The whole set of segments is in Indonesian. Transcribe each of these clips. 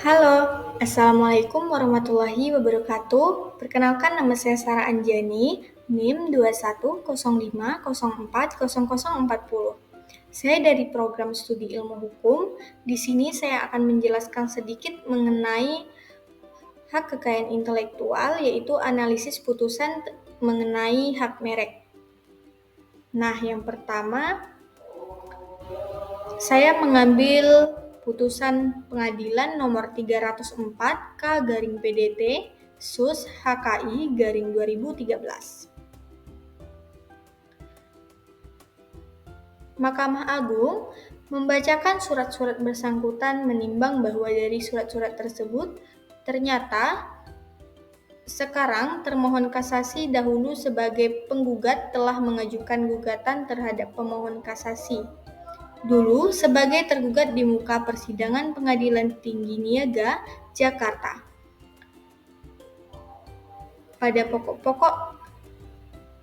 Halo, Assalamualaikum warahmatullahi wabarakatuh. Perkenalkan nama saya Sarah Anjani, NIM 2105040040. Saya dari program studi ilmu hukum. Di sini saya akan menjelaskan sedikit mengenai hak kekayaan intelektual, yaitu analisis putusan mengenai hak merek. Nah, yang pertama, saya mengambil putusan pengadilan nomor 304 K/PDT Sus HKI/2013. Mahkamah Agung membacakan surat-surat bersangkutan menimbang bahwa dari surat-surat tersebut ternyata sekarang termohon kasasi dahulu sebagai penggugat telah mengajukan gugatan terhadap pemohon kasasi. Dulu sebagai tergugat di muka persidangan Pengadilan Tinggi Niaga, Jakarta. Pada pokok-pokok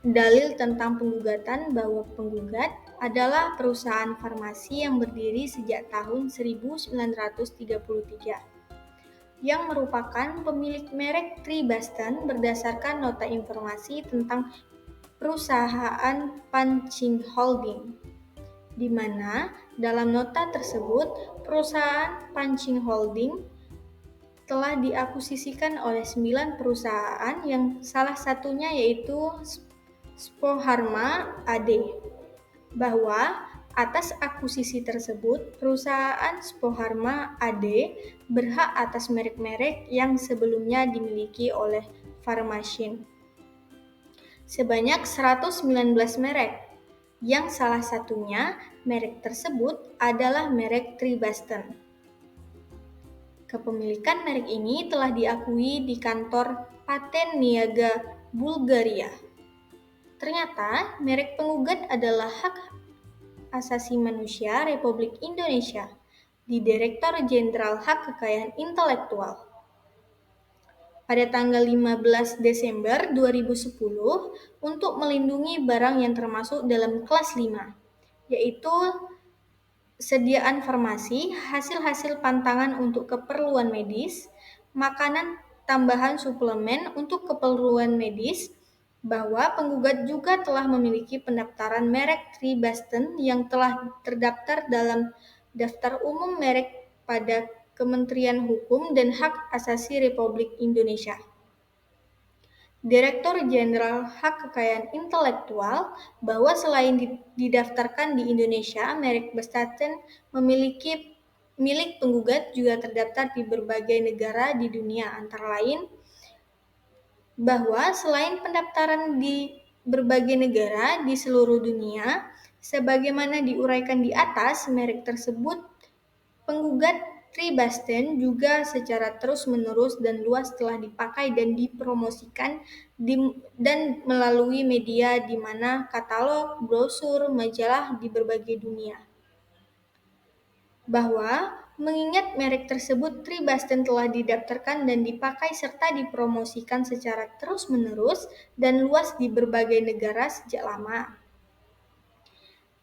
dalil tentang penggugatan bahwa penggugat adalah perusahaan farmasi yang berdiri sejak tahun 1933 yang merupakan pemilik merek Tribastan berdasarkan nota informasi tentang perusahaan Panching Holding, di mana dalam nota tersebut perusahaan Panching Holding telah diakuisisikan oleh 9 perusahaan yang salah satunya yaitu Spoharma AD, bahwa atas akuisisi tersebut perusahaan Spoharma AD berhak atas merek-merek yang sebelumnya dimiliki oleh Farmashine sebanyak 119 merek, yang salah satunya merek tersebut adalah merek Tribastan. Kepemilikan merek ini telah diakui di kantor Paten Niaga Bulgaria. Ternyata merek penggugat adalah Hak Asasi Manusia Republik Indonesia di Direktur Jenderal Hak Kekayaan Intelektual. Pada tanggal 15 Desember 2010 untuk melindungi barang yang termasuk dalam kelas 5, yaitu sediaan farmasi, hasil-hasil pantangan untuk keperluan medis, makanan tambahan suplemen untuk keperluan medis, bahwa penggugat juga telah memiliki pendaftaran merek Tribastan yang telah terdaftar dalam Daftar Umum Merek pada Kementerian Hukum dan Hak Asasi Republik Indonesia. Direktur Jenderal Hak Kekayaan Intelektual bahwa selain didaftarkan di Indonesia, merek Tribastan memiliki milik penggugat juga terdaftar di berbagai negara di dunia, antara lain bahwa selain pendaftaran di berbagai negara di seluruh dunia, sebagaimana diuraikan di atas, merek tersebut penggugat Tribastan juga secara terus-menerus dan luas telah dipakai dan dipromosikan dan melalui media di mana katalog, brosur, majalah di berbagai dunia. Bahwa mengingat merek tersebut Tribastan telah didaftarkan dan dipakai serta dipromosikan secara terus-menerus dan luas di berbagai negara sejak lama.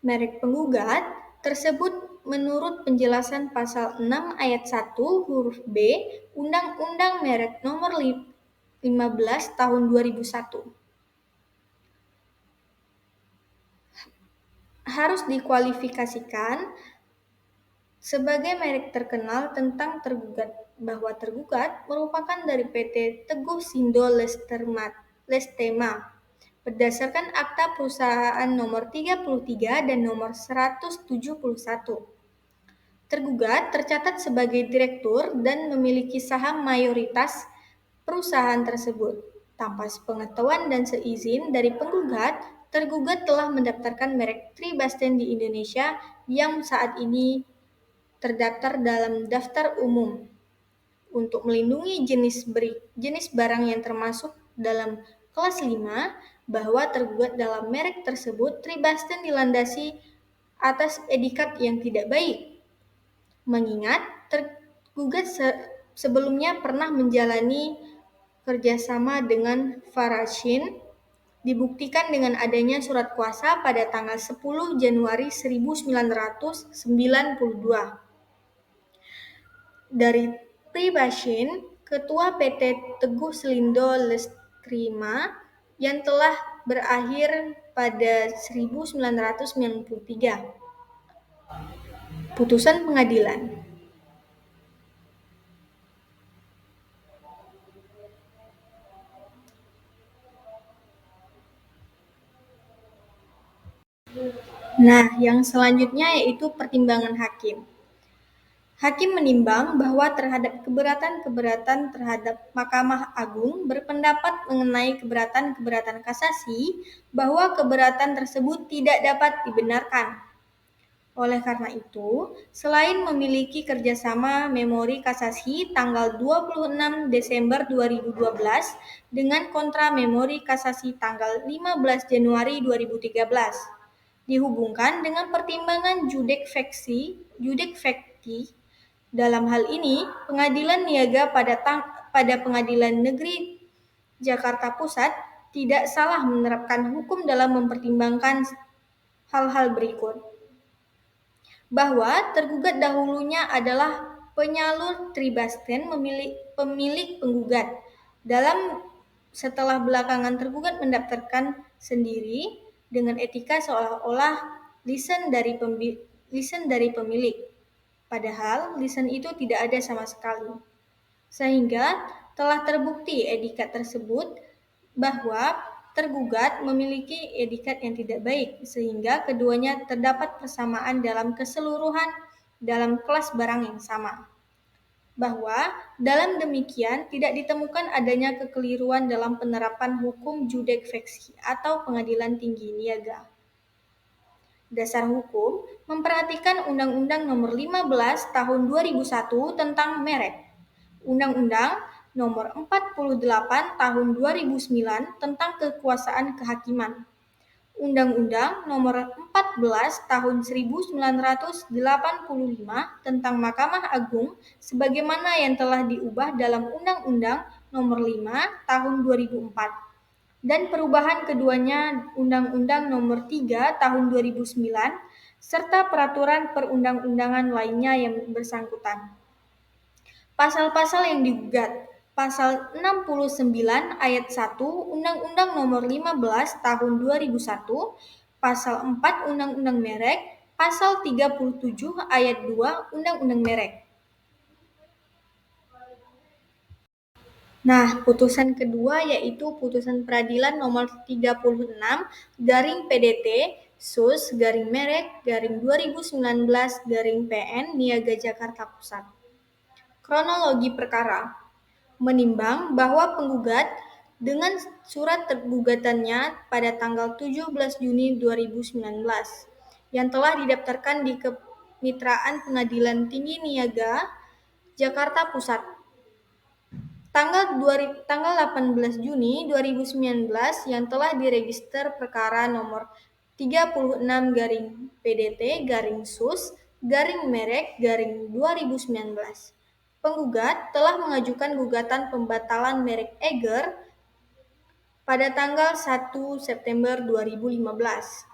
Merek penggugat tersebut menurut penjelasan pasal 6 ayat 1 huruf B Undang-Undang Merek Nomor 15 Tahun 2001 harus dikualifikasikan sebagai merek terkenal tentang tergugat, bahwa tergugat merupakan dari PT Teguh Sindo Lestema berdasarkan Akta Perusahaan nomor 33 dan nomor 171. Tergugat tercatat sebagai direktur dan memiliki saham mayoritas perusahaan tersebut. Tanpa sepengetahuan dan seizin dari penggugat, tergugat telah mendaftarkan merek Tribastan di Indonesia yang saat ini terdaftar dalam daftar umum. Untuk melindungi jenis barang yang termasuk dalam kelas 5, bahwa tergugat dalam merek tersebut Tribastan dilandasi atas etikat yang tidak baik. Mengingat tergugat sebelumnya pernah menjalani kerjasama dengan Farmashine, dibuktikan dengan adanya surat kuasa pada tanggal 10 Januari 1992. Dari Pribashin, Ketua PT Teguh Selindo Lestrima yang telah berakhir pada 1993. Putusan pengadilan. Nah, yang selanjutnya yaitu pertimbangan hakim. Hakim menimbang bahwa terhadap keberatan-keberatan terhadap Mahkamah Agung berpendapat mengenai keberatan-keberatan kasasi bahwa keberatan tersebut tidak dapat dibenarkan. Oleh karena itu, selain memiliki kerjasama memori kasasi tanggal 26 Desember 2012 dengan kontra memori kasasi tanggal 15 Januari 2013, dihubungkan dengan pertimbangan judek facti. Dalam hal ini, Pengadilan Niaga pada Pengadilan Negeri Jakarta Pusat tidak salah menerapkan hukum dalam mempertimbangkan hal-hal berikut. Bahwa tergugat dahulunya adalah penyalur Tribasten pemilik penggugat. Setelah belakangan tergugat mendaftarkan sendiri dengan etika seolah-olah lisan dari pemilik. Padahal lisan itu tidak ada sama sekali. Sehingga telah terbukti etikat tersebut bahwa tergugat memiliki etikat yang tidak baik, sehingga keduanya terdapat persamaan dalam keseluruhan dalam kelas barang yang sama. Bahwa dalam demikian tidak ditemukan adanya kekeliruan dalam penerapan hukum judek facti atau pengadilan tinggi niaga. Dasar hukum memperhatikan Undang-Undang Nomor 15 Tahun 2001 tentang merek, Undang-Undang Nomor 48 Tahun 2009 tentang kekuasaan kehakiman, Undang-Undang Nomor 14 Tahun 1985 tentang Mahkamah Agung sebagaimana yang telah diubah dalam Undang-Undang Nomor 5 Tahun 2004 dan perubahan keduanya Undang-Undang Nomor 3 Tahun 2009 serta peraturan perundang-undangan lainnya yang bersangkutan. Pasal-pasal yang digugat. Pasal 69 ayat 1 Undang-Undang Nomor 15 Tahun 2001, Pasal 4 Undang-Undang Merek, Pasal 37 ayat 2 Undang-Undang Merek. Nah, putusan kedua yaitu putusan peradilan nomor 36/Sus/Merek/2019/PN Niaga Jakarta Pusat. Kronologi perkara. Menimbang bahwa penggugat dengan surat gugatannya pada tanggal 17 Juni 2019 yang telah didaftarkan di Kemitraan Pengadilan Tinggi Niaga Jakarta Pusat tanggal 18 Juni 2019 yang telah diregister perkara nomor 36/PDT-Sus-Merek-2019. Penggugat telah mengajukan gugatan pembatalan merek Eiger pada tanggal 1 September 2015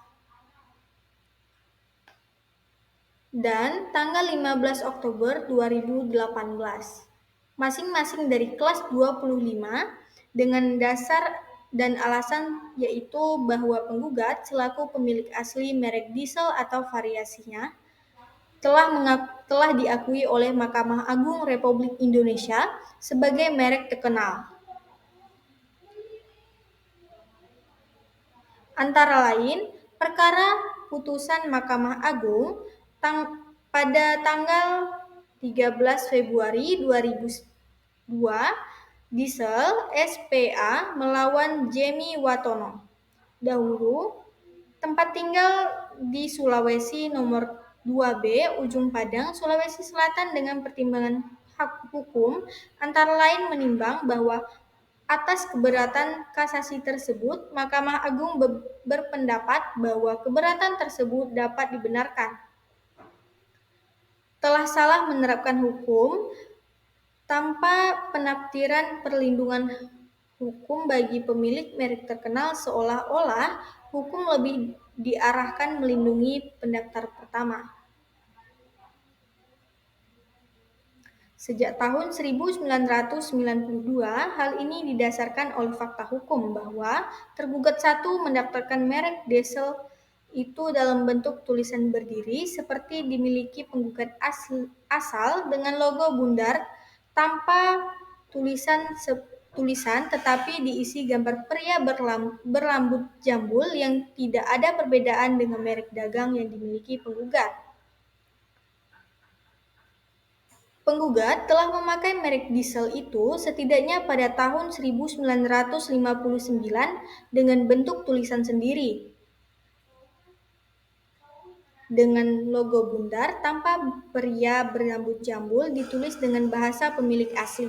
dan tanggal 15 Oktober 2018. Masing-masing dari kelas 25 dengan dasar dan alasan yaitu bahwa penggugat selaku pemilik asli merek diesel atau variasinya telah diakui oleh Mahkamah Agung Republik Indonesia sebagai merek terkenal. Antara lain, perkara putusan Mahkamah Agung pada tanggal 13 Februari 2002 Diesel S.P.A. melawan Jemi Watono. Dahulu, tempat tinggal di Sulawesi nomor 2B, Ujung Padang, Sulawesi Selatan dengan pertimbangan hak hukum antara lain menimbang bahwa atas keberatan kasasi tersebut, Mahkamah Agung berpendapat bahwa keberatan tersebut dapat dibenarkan. Telah salah menerapkan hukum tanpa penafsiran perlindungan hukum bagi pemilik merek terkenal seolah-olah hukum lebih diarahkan melindungi pendaftar pertama. Sejak tahun 1992, hal ini didasarkan oleh fakta hukum bahwa tergugat satu mendaftarkan merek diesel itu dalam bentuk tulisan berdiri seperti dimiliki penggugat asal dengan logo bundar tanpa tulisan tetapi diisi gambar pria berambut jambul yang tidak ada perbedaan dengan merek dagang yang dimiliki penggugat. Penggugat telah memakai merek diesel itu setidaknya pada tahun 1959 dengan bentuk tulisan sendiri, dengan logo bundar tanpa pria berambut jambul ditulis dengan bahasa pemilik asli.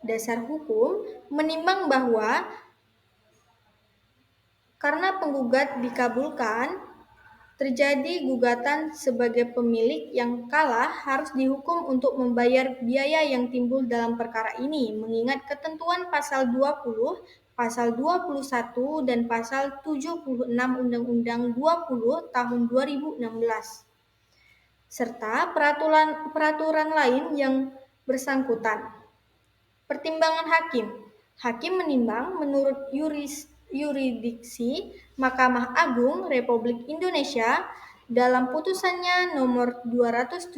Dasar hukum menimbang bahwa karena penggugat dikabulkan, terjadi gugatan sebagai pemilik yang kalah harus dihukum untuk membayar biaya yang timbul dalam perkara ini mengingat ketentuan pasal 20, pasal 21, dan pasal 76 Undang-Undang 20 tahun 2016 serta peraturan lain yang bersangkutan. Pertimbangan hakim. Hakim menimbang menurut yurisdiksi Mahkamah Agung Republik Indonesia dalam putusannya nomor 279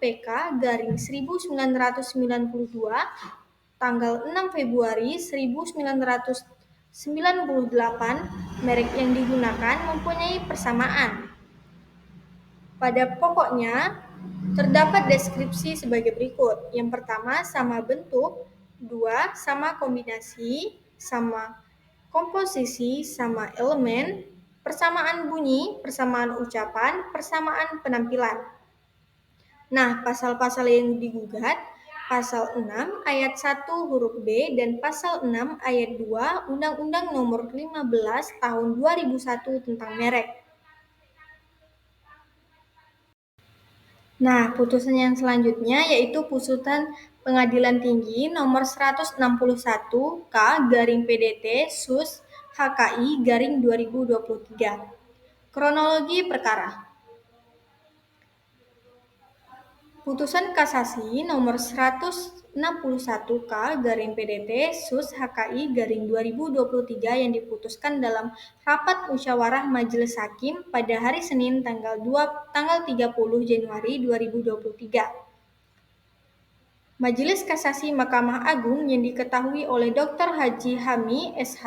PK/1992 tanggal 6 Februari 1998 merek yang digunakan mempunyai persamaan. Pada pokoknya, terdapat deskripsi sebagai berikut. Yang pertama, sama bentuk. Dua, sama kombinasi. Sama komposisi, sama elemen. Persamaan bunyi, persamaan ucapan, persamaan penampilan. Nah, pasal-pasal yang digugat, pasal 6 ayat 1 huruf B dan pasal 6 ayat 2 Undang-Undang nomor 15 tahun 2001 tentang merek. Nah, putusan yang selanjutnya yaitu putusan Pengadilan Tinggi nomor 161 K/PDT Sus HKI/2023. Kronologi perkara. Putusan Kasasi nomor 161 K/PDT Sus HKI/2023 yang diputuskan dalam rapat musyawarah Majelis Hakim pada hari Senin tanggal 30 Januari 2023. Majelis Kasasi Mahkamah Agung yang diketahui oleh Dr. Haji Hami SH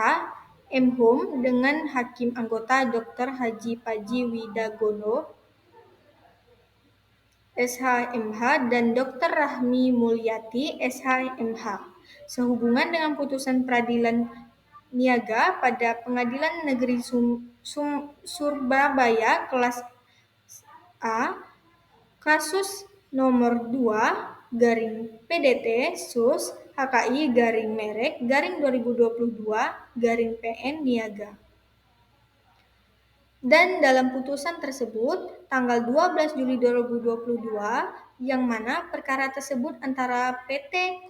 M.Hum dengan Hakim Anggota Dr. Haji Paji Widagono SH.MH dan Dr. Rahmi Mulyati SH.MH sehubungan dengan putusan Peradilan Niaga pada Pengadilan Negeri Surabaya kelas A kasus nomor 2/PDT Sus HKI/Merek/2022/PN Niaga. Dan dalam putusan tersebut tanggal 12 Juli 2022 yang mana perkara tersebut antara PT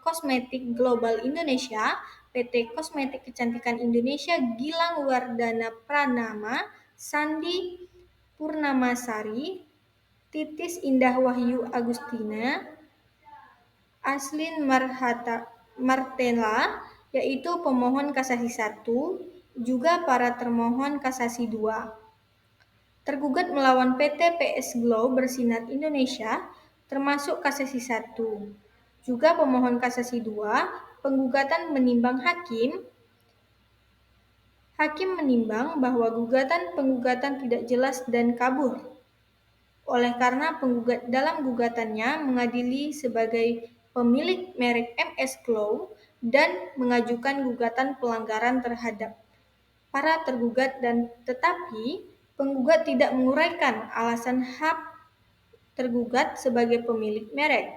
Kosmetik Global Indonesia, PT Kosmetik Kecantikan Indonesia Gilang Wardana Pranama, Sandi Purnamasari, Titis Indah Wahyu Agustina, Aslin Martela, yaitu pemohon kasasi 1, juga para termohon kasasi 2. Tergugat melawan PT PS Glow Bersinar Indonesia, termasuk kasasi 1. Juga pemohon kasasi 2, penggugatan menimbang Hakim menimbang bahwa penggugatan tidak jelas dan kabur. Oleh karena penggugat dalam gugatannya mengadili sebagai pemilik merek MS Glow dan mengajukan gugatan pelanggaran terhadap para tergugat dan tetapi penggugat tidak menguraikan alasan hak tergugat sebagai pemilik merek.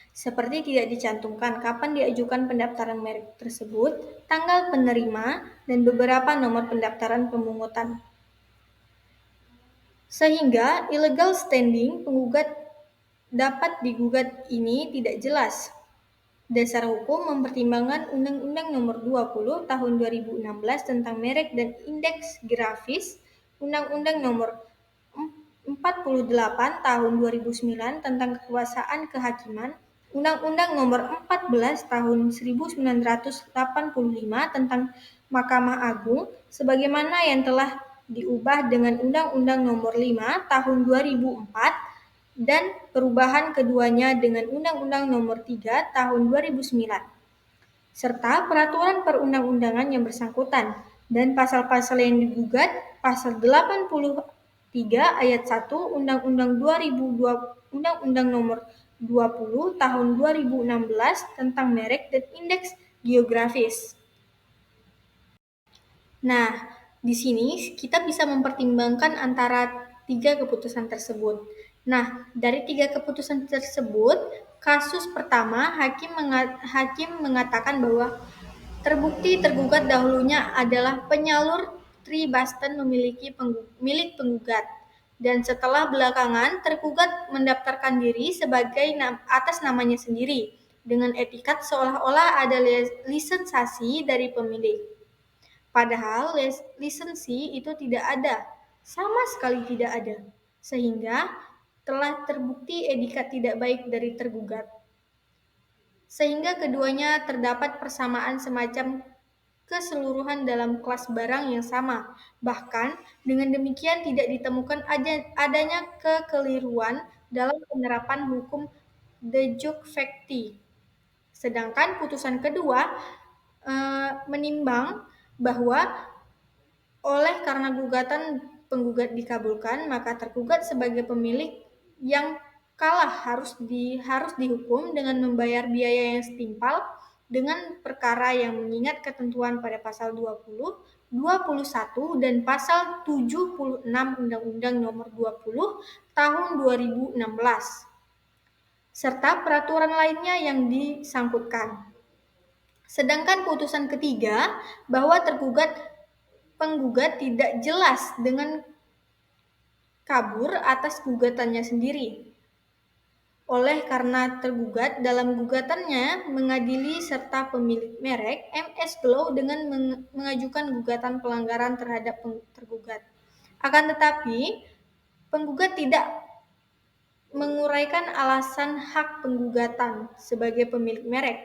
Seperti tidak dicantumkan kapan diajukan pendaftaran merek tersebut, tanggal penerima, dan beberapa nomor pendaftaran pemungutan. Sehingga illegal standing penggugat dapat digugat ini tidak jelas. Dasar hukum mempertimbangkan Undang-Undang nomor 20 tahun 2016 tentang merek dan indeks grafis Undang-Undang Nomor 48 Tahun 2009 tentang Kekuasaan Kehakiman, Undang-Undang Nomor 14 Tahun 1985 tentang Mahkamah Agung, sebagaimana yang telah diubah dengan Undang-Undang Nomor 5 Tahun 2004 dan perubahan keduanya dengan Undang-Undang Nomor 3 Tahun 2009, serta peraturan perundang-undangan yang bersangkutan, dan pasal-pasal yang digugat, pasal 83 ayat 1 Undang-Undang 2002 Undang-Undang Nomor 20 Tahun 2016 tentang merek dan indeks geografis. Nah, di sini kita bisa mempertimbangkan antara tiga keputusan tersebut. Nah, dari tiga keputusan tersebut, kasus pertama, hakim mengatakan bahwa terbukti tergugat dahulunya adalah penyalur Tribaston milik penggugat, dan setelah belakangan tergugat mendaftarkan diri sebagai atas namanya sendiri, dengan etikat seolah-olah ada lisensi dari pemilik. Padahal lisensi itu tidak ada, sama sekali tidak ada, sehingga telah terbukti etikat tidak baik dari tergugat. Sehingga keduanya terdapat persamaan semacam keseluruhan dalam kelas barang yang sama. Bahkan dengan demikian tidak ditemukan adanya kekeliruan dalam penerapan hukum de jure facti. Sedangkan putusan kedua menimbang bahwa oleh karena gugatan penggugat dikabulkan, maka tergugat sebagai pemilik yang kalah harus dihukum dengan membayar biaya yang setimpal dengan perkara yang mengingat ketentuan pada pasal 20, 21, dan pasal 76 Undang-Undang Nomor 20 Tahun 2016, serta peraturan lainnya yang disangkutkan. Sedangkan putusan ketiga bahwa penggugat tidak jelas dengan kabur atas gugatannya sendiri. Oleh karena tergugat dalam gugatannya mengadili serta pemilik merek MS Glow dengan mengajukan gugatan pelanggaran terhadap tergugat. Akan tetapi, penggugat tidak menguraikan alasan hak penggugatan sebagai pemilik merek,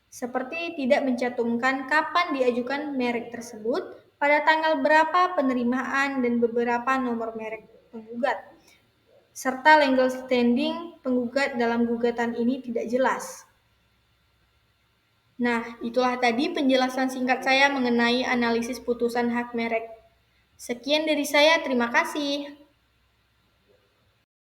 seperti tidak mencantumkan kapan diajukan merek tersebut, pada tanggal berapa penerimaan, dan beberapa nomor merek penggugat, serta legal standing penggugat dalam gugatan ini tidak jelas. Nah, itulah tadi penjelasan singkat saya mengenai analisis putusan hak merek. Sekian dari saya, terima kasih.